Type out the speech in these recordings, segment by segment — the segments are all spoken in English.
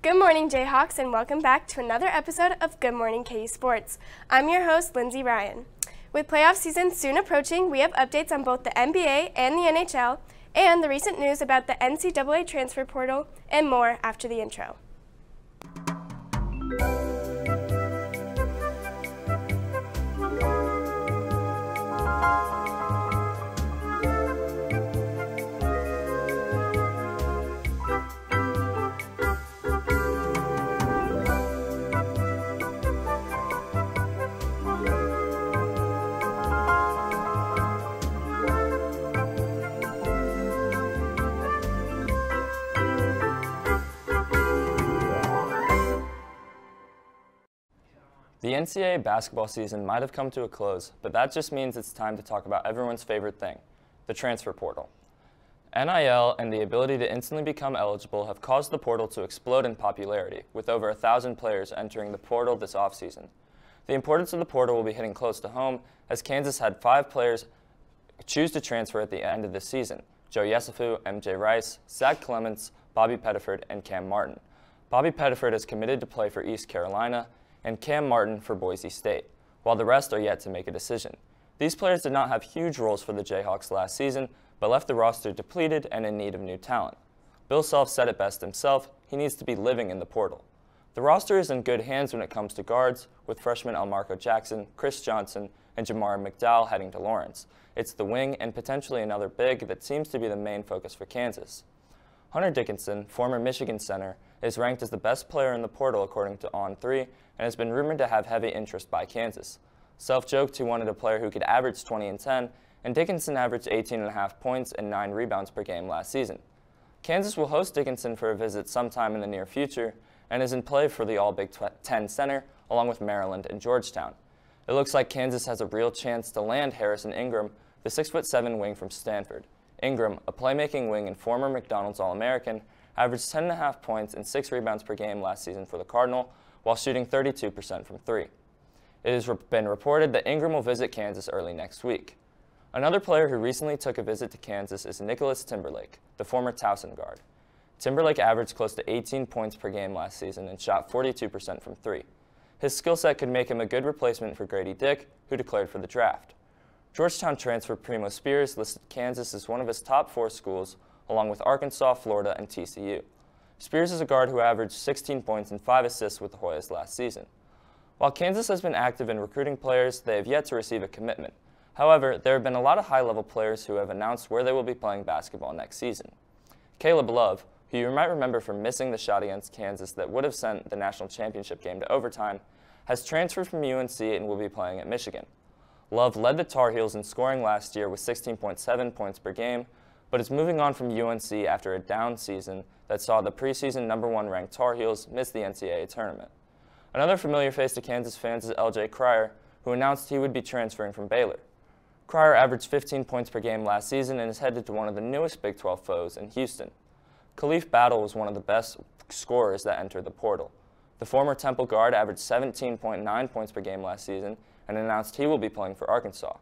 Good morning, Jayhawks, and welcome back to another episode of Good Morning KU Sports. I'm your host, Lindsay Ryan. With playoff season soon approaching, we have updates on both the NBA and the NHL, and the recent news about the NCAA transfer portal, and more after the intro. The NCAA basketball season might have come to a close, but that just means it's time to talk about everyone's favorite thing, the transfer portal. NIL and the ability to instantly become eligible have caused the portal to explode in popularity, with over 1,000 players entering the portal this offseason. The importance of the portal will be hitting close to home, as Kansas had 5 players choose to transfer at the end of this season: Joe Yesufu, MJ Rice, Zach Clements, Bobby Pettiford, and Cam Martin. Bobby Pettiford is committed to play for East Carolina, and Cam Martin for Boise State, while the rest are yet to make a decision. These players did not have huge roles for the Jayhawks last season, but left the roster depleted and in need of new talent. Bill Self said it best himself: he needs to be living in the portal. The roster is in good hands when it comes to guards, with freshmen Elmarco Jackson, Chris Johnson, and Jamar McDowell heading to Lawrence. It's the wing and potentially another big that seems to be the main focus for Kansas. Hunter Dickinson, former Michigan center, is ranked as the best player in the portal according to On3 and has been rumored to have heavy interest by Kansas. Self joked he wanted a player who could average 20 and 10, and Dickinson averaged 18.5 points and 9 rebounds per game last season. Kansas will host Dickinson for a visit sometime in the near future and is in play for the All-Big Ten center along with Maryland and Georgetown. It looks like Kansas has a real chance to land Harrison Ingram, the 6'7" wing from Stanford. Ingram, a playmaking wing and former McDonald's All-American, averaged 10.5 points and 6 rebounds per game last season for the Cardinal, while shooting 32% from 3. It has been reported that Ingram will visit Kansas early next week. Another player who recently took a visit to Kansas is Nicholas Timberlake, the former Towson guard. Timberlake averaged close to 18 points per game last season and shot 42% from 3. His skill set could make him a good replacement for Grady Dick, who declared for the draft. Georgetown transfer Primo Spears listed Kansas as one of his top 4 schools, along with Arkansas, Florida, and TCU. Spears is a guard who averaged 16 points and 5 assists with the Hoyas last season. While Kansas has been active in recruiting players, they have yet to receive a commitment. However, there have been a lot of high-level players who have announced where they will be playing basketball next season. Caleb Love, who you might remember from missing the shot against Kansas that would have sent the national championship game to overtime, has transferred from UNC and will be playing at Michigan. Love led the Tar Heels in scoring last year with 16.7 points per game, but is moving on from UNC after a down season that saw the preseason #1 ranked Tar Heels miss the NCAA tournament. Another familiar face to Kansas fans is LJ Cryer, who announced he would be transferring from Baylor. Cryer averaged 15 points per game last season and is headed to one of the newest Big 12 foes in Houston. Khalif Battle was one of the best scorers that entered the portal. The former Temple guard averaged 17.9 points per game last season and announced he will be playing for Arkansas.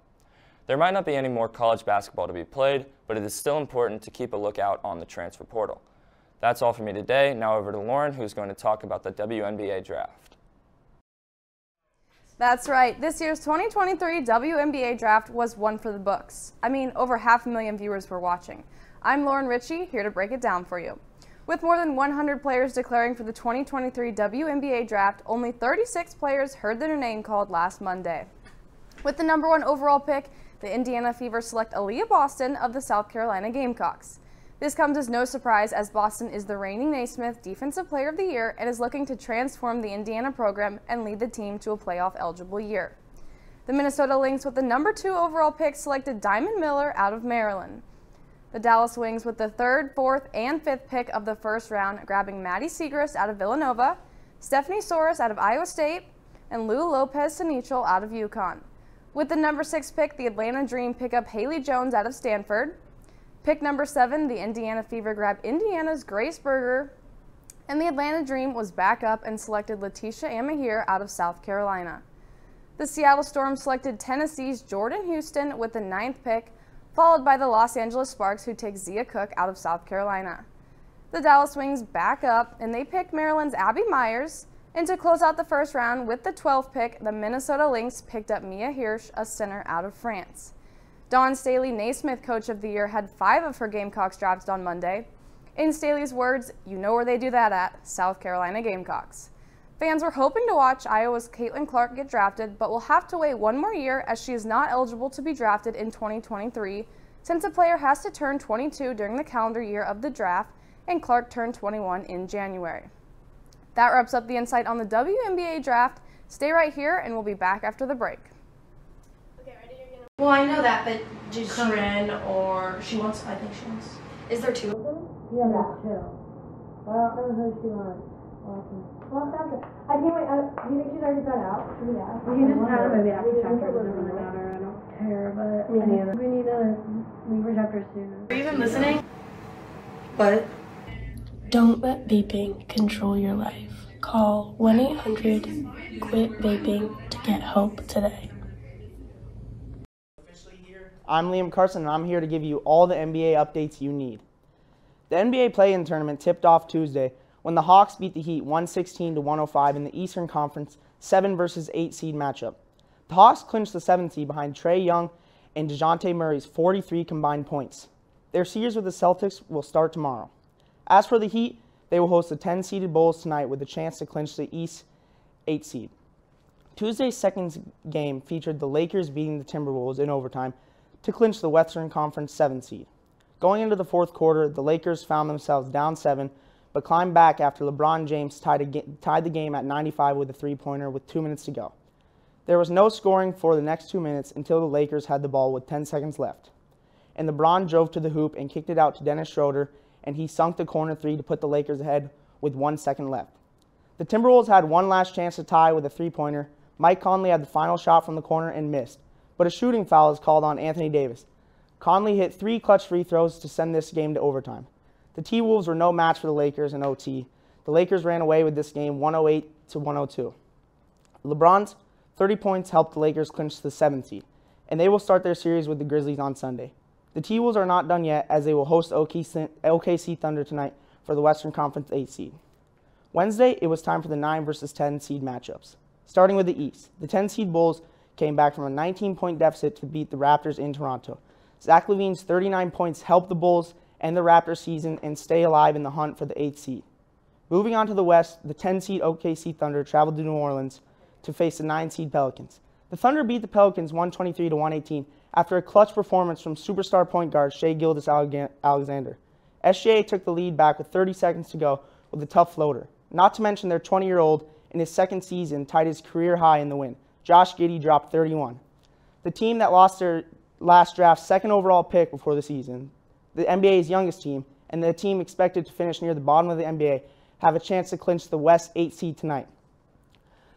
There might not be any more college basketball to be played, but it is still important to keep a lookout on the transfer portal. That's all for me today. Now over to Lauren, who's going to talk about the WNBA draft. That's right. This year's 2023 WNBA draft was one for the books. I mean, over 500,000 viewers were watching. I'm Lauren Ritchie, here to break it down for you. With more than 100 players declaring for the 2023 WNBA draft, only 36 players heard their name called last Monday. With the #1 overall pick, the Indiana Fever select Aaliyah Boston of the South Carolina Gamecocks. This comes as no surprise, as Boston is the reigning Naismith Defensive Player of the Year and is looking to transform the Indiana program and lead the team to a playoff-eligible year. The Minnesota Lynx with the #2 overall pick selected Diamond Miller out of Maryland. The Dallas Wings with the 3rd, 4th, and 5th pick of the first round, grabbing Maddie Siegrist out of Villanova, Stephanie Soros out of Iowa State, and Lou Lopez-Sanichel out of UConn. With the #6 pick, the Atlanta Dream pick up Haley Jones out of Stanford. Pick #7, the Indiana Fever grabbed Indiana's Grace Berger, and the Atlanta Dream was back up and selected Letitia Amahir out of South Carolina. The Seattle Storm selected Tennessee's Jordan Houston with the 9th pick, followed by the Los Angeles Sparks, who take Zia Cook out of South Carolina. The Dallas Wings back up, and they pick Maryland's Abby Myers. And to close out the first round with the 12th pick, the Minnesota Lynx picked up Mia Hirsch, a center out of France. Dawn Staley, Naismith Coach of the Year, had 5 of her Gamecocks drafted on Monday. In Staley's words, "You know where they do that at, South Carolina Gamecocks." Fans were hoping to watch Iowa's Caitlin Clark get drafted, but will have to wait one more year as she is not eligible to be drafted in 2023, since a player has to turn 22 during the calendar year of the draft, and Clark turned 21 in January. That wraps up the insight on the WNBA draft. Stay right here, and we'll be back after the break. Okay, ready? Well, I know that, but did Corinne or I think she wants. Is there 2 of them? Yeah, there's 2. Well, I don't know who she wants. Well, sounds good. I can't wait. Do you think she's already found out? Yeah. We can just add a movie after chapter. It doesn't really matter. I don't care, but we need to leave her chapter soon. Are you even listening? What? Don't let vaping control your life. Call 1-800-QUIT-VAPING to get help today. I'm Liam Carson, and I'm here to give you all the NBA updates you need. The NBA play-in tournament tipped off Tuesday when the Hawks beat the Heat 116-105 in the Eastern Conference 7 versus 8 seed matchup. The Hawks clinched the 7th seed behind Trae Young and DeJounte Murray's 43 combined points. Their series with the Celtics will start tomorrow. As for the Heat, they will host the 10-seeded Bulls tonight with a chance to clinch the East 8 seed. Tuesday's second game featured the Lakers beating the Timberwolves in overtime to clinch the Western Conference 7 seed. Going into the fourth quarter, the Lakers found themselves down 7, but climbed back after LeBron James tied the game at 95 with a three-pointer with 2 minutes to go. There was no scoring for the next 2 minutes until the Lakers had the ball with 10 seconds left. And LeBron drove to the hoop and kicked it out to Dennis Schroeder, and he sunk the corner 3 to put the Lakers ahead with 1 second left. The Timberwolves had one last chance to tie with a three-pointer. Mike Conley had the final shot from the corner and missed, but a shooting foul is called on Anthony Davis. Conley hit 3 clutch free throws to send this game to overtime. The T-Wolves were no match for the Lakers in OT. The Lakers ran away with this game 108-102. LeBron's 30 points helped the Lakers clinch the 7th seed, and they will start their series with the Grizzlies on Sunday. The T-Wolves are not done yet, as they will host OKC Thunder tonight for the Western Conference 8 seed. Wednesday, it was time for the 9 versus 10 seed matchups. Starting with the East, the 10 seed Bulls came back from a 19-point deficit to beat the Raptors in Toronto. Zach LaVine's 39 points helped the Bulls end the Raptors season and stay alive in the hunt for the 8th seed. Moving on to the West, the 10 seed OKC Thunder traveled to New Orleans to face the 9 seed Pelicans. The Thunder beat the Pelicans 123-118 after a clutch performance from superstar point guard Shai Gilgeous-Alexander. SGA took the lead back with 30 seconds to go with a tough floater. Not to mention their 20-year-old in his second season tied his career high in the win. Josh Giddey dropped 31. The team that lost their last draft's second overall pick before the season, the NBA's youngest team, and the team expected to finish near the bottom of the NBA, have a chance to clinch the West 8 seed tonight.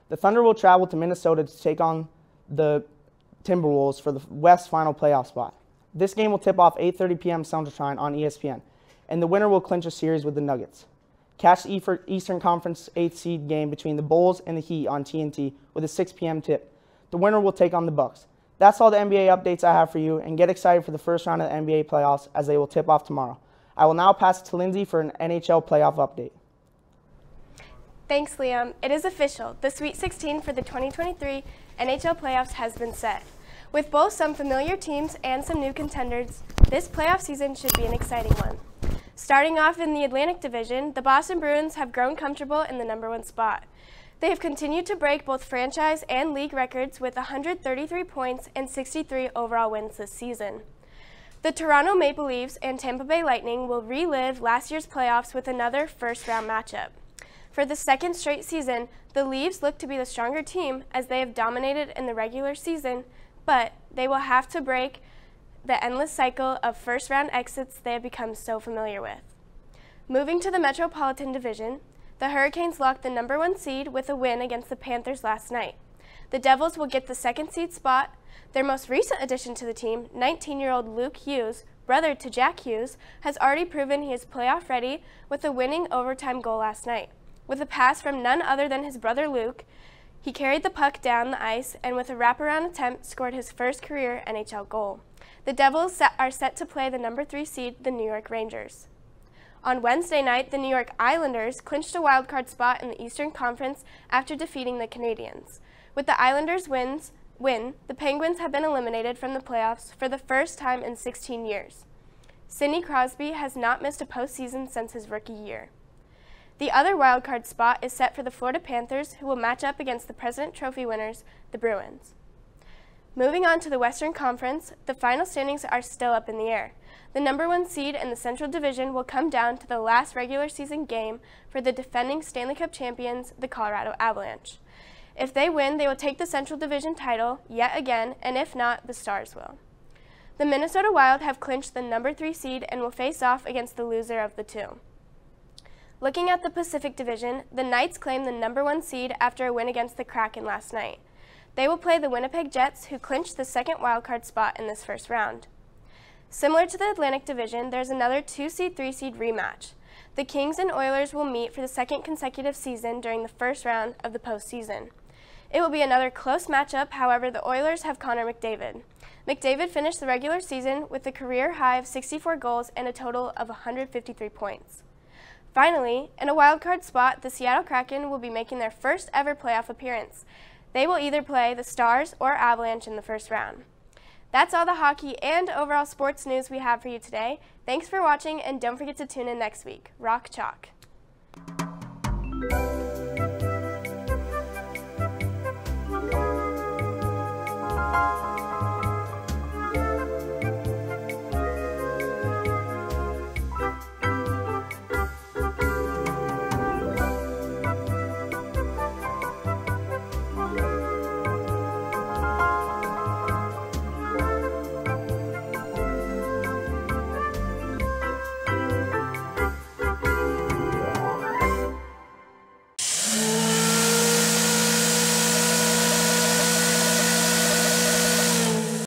The Thunder will travel to Minnesota to take on the Timberwolves for the West final playoff spot. This game will tip off 8:30 p.m. Central Time on ESPN, and the winner will clinch a series with the Nuggets. Catch the Eastern Conference 8th seed game between the Bulls and the Heat on TNT with a 6 p.m. tip. The winner will take on the Bucks. That's all the NBA updates I have for you, and get excited for the first round of the NBA playoffs as they will tip off tomorrow. I will now pass it to Lindsay for an NHL playoff update. Thanks, Liam. It is official. The Sweet 16 for the 2023 NHL playoffs has been set. With both some familiar teams and some new contenders, this playoff season should be an exciting one. Starting off in the Atlantic Division, the Boston Bruins have grown comfortable in the #1 spot. They have continued to break both franchise and league records with 133 points and 63 overall wins this season. The Toronto Maple Leafs and Tampa Bay Lightning will relive last year's playoffs with another first-round matchup. For the second straight season, the Leafs look to be the stronger team as they have dominated in the regular season, but they will have to break the endless cycle of first-round exits they have become so familiar with. Moving to the Metropolitan Division, the Hurricanes locked the #1 seed with a win against the Panthers last night. The Devils will get the 2nd seed spot. Their most recent addition to the team, 19-year-old Luke Hughes, brother to Jack Hughes, has already proven he is playoff ready with a winning overtime goal last night. With a pass from none other than his brother Luke, he carried the puck down the ice and with a wraparound attempt scored his first career NHL goal. The Devils are set to play the #3 seed, the New York Rangers. On Wednesday night, the New York Islanders clinched a wildcard spot in the Eastern Conference after defeating the Canadiens. With the Islanders' win, the Penguins have been eliminated from the playoffs for the first time in 16 years. Sidney Crosby has not missed a postseason since his rookie year. The other wildcard spot is set for the Florida Panthers, who will match up against the President Trophy winners, the Bruins. Moving on to the Western Conference, the final standings are still up in the air. The number 1 seed in the Central Division will come down to the last regular season game for the defending Stanley Cup champions, the Colorado Avalanche. If they win, they will take the Central Division title yet again, and if not, the Stars will. The Minnesota Wild have clinched the number 3 seed and will face off against the loser of the two. Looking at the Pacific Division, the Knights claim the number 1 seed after a win against the Kraken last night. They will play the Winnipeg Jets, who clinched the second wildcard spot in this first round. Similar to the Atlantic Division, there's another 2-seed, 3-seed rematch. The Kings and Oilers will meet for the second consecutive season during the first round of the postseason. It will be another close matchup, however, the Oilers have Connor McDavid. McDavid finished the regular season with a career high of 64 goals and a total of 153 points. Finally, in a wildcard spot, the Seattle Kraken will be making their first ever playoff appearance. They will either play the Stars or Avalanche in the first round. That's all the hockey and overall sports news we have for you today. Thanks for watching, and don't forget to tune in next week. Rock Chalk!